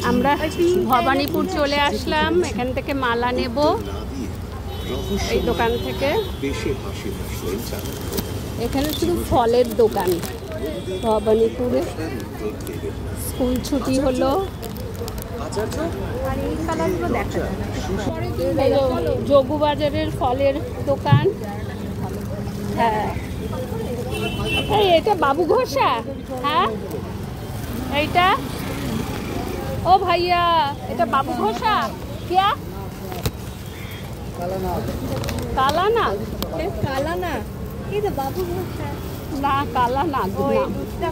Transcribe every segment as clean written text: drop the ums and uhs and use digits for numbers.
আমরা ভবানীপুর চলে আসলাম, এখান থেকে মালা নেব এই দোকান থেকে। এখানে শুধু ফলের দোকান। ভবানীপুরে স্কুল ছুটি হলো। যোগুবাজারের ফলের দোকান। হ্যাঁ, এই এটা বাবু ঘোষা। হ্যাঁ, এইটা ও ভাইয়া, এটা বাবু ঘোষা। क्या काला नाग? কালা না, এই তো বাবু ঘোষা না, কালা নাগ না।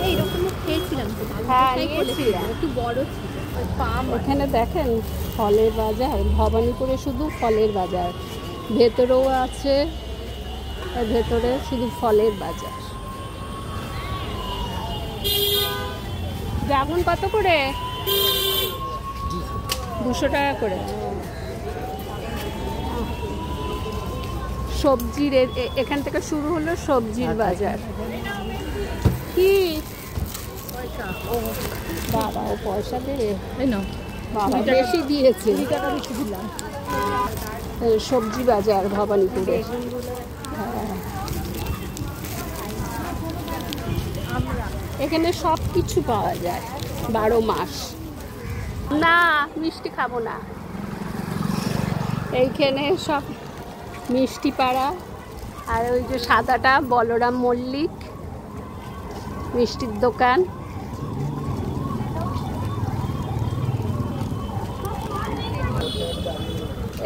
এইরকম খেয়েছিলাম তো, হ্যাঁ, নিয়েছিলাম। একটু বড় ছিল। এখানে দেখেন ফলের বাজার। ভবানীপুরে শুধু ফলের বাজার, ভেতরেও আছে, ভেতরে শুধু ফলের বাজার। ড্রাগন কত করে? 200 টাকা করে। সবজির এখান থেকে শুরু হলো সবজির বাজার। কি বাবা, ও পয়সা দেবে? বাবা বেশি দিয়েছে। সবজি বাজার ভবানীপুরে। হ্যাঁ, এখানে সব কিছু পাওয়া যায় 12 মাস। না, মিষ্টি খাবো না। এইখানে সব মিষ্টি পাড়া। আর ওই যে সাদাটা বলরাম মল্লিক মিষ্টির দোকান।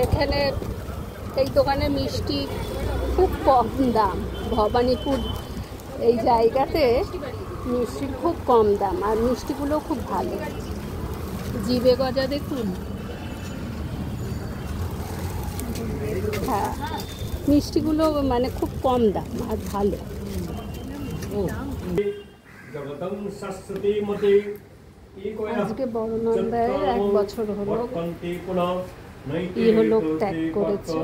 এখানে এই দোকানে মিষ্টি খুব কম দাম। ভবানীপুর এই জায়গাতে মিষ্টির খুব কম দাম, আর মিষ্টিগুলো খুব ভালো। জিবে গজা দেখুন। হ্যাঁ, মিষ্টিগুলো মানে খুব কম দাম আর ভালো। আজকে বড়নন্দায়ের 1 বছর হলো। ইহলোক ত্যাগ করেছে।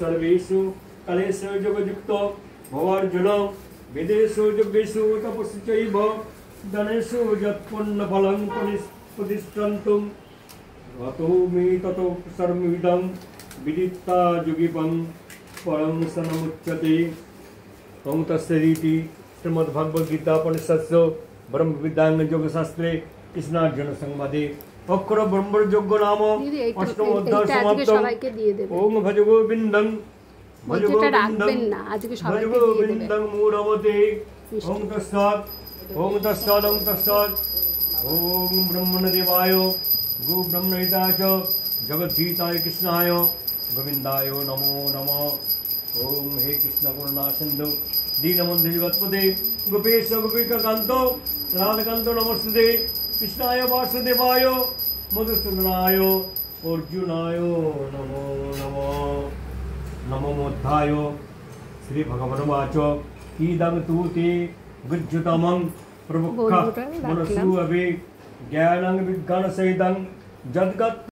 सर्वेषु कलेषु योगयुक्तो भवार्जुन वेदेषु यज्ञेषु तपस्सु चैव दानेषु यत्पुण्यफलं प्रतिष्ठन्तुं अतो मे ततो सर्वमिदं विदित्वा योगिपं परं सनमुच्यते। तं तस्सरीति श्रीमद्भगवद्गीता उपनिषत्सु ब्रह्मविद्याङ्ग योगशास्त्रे कृष्णार्जुन संवादे অক্ষর ব্রহ্মযোগ্য নাম অষ্টম অধ্যায় সমাপ্ত। ওম ভজ গোবিন্দং ভজ গোবিন্দং মূঢ়মতে। ওম তৎসৎ ওম তৎসৎ ওম তৎসৎ। ওম ব্রহ্মণদেবায় গো ব্রহ্মহিতায় চ জগদ্ধিতায় কৃষ্ণায় গোবিন্দায় নমো নমঃ। ওম হে কৃষ্ণ করুণা সিন্ধু দীনবন্ধু জগৎপতে গোপেশ গোপিকাকান্ত রাধাকান্ত নমস্তুতে। কৃষ্ণায় বাসুদেবায় মধুসূদনায় অর্জুনায় নমো নমঃ। নমোমোদ্ধায় শ্রী ভগবানুবাচ ইদং তু তে গুজ্জুতমং প্রবুক্ষ মনসু অভি জ্ঞানং বিজ্ঞান সহিতং যদ্গত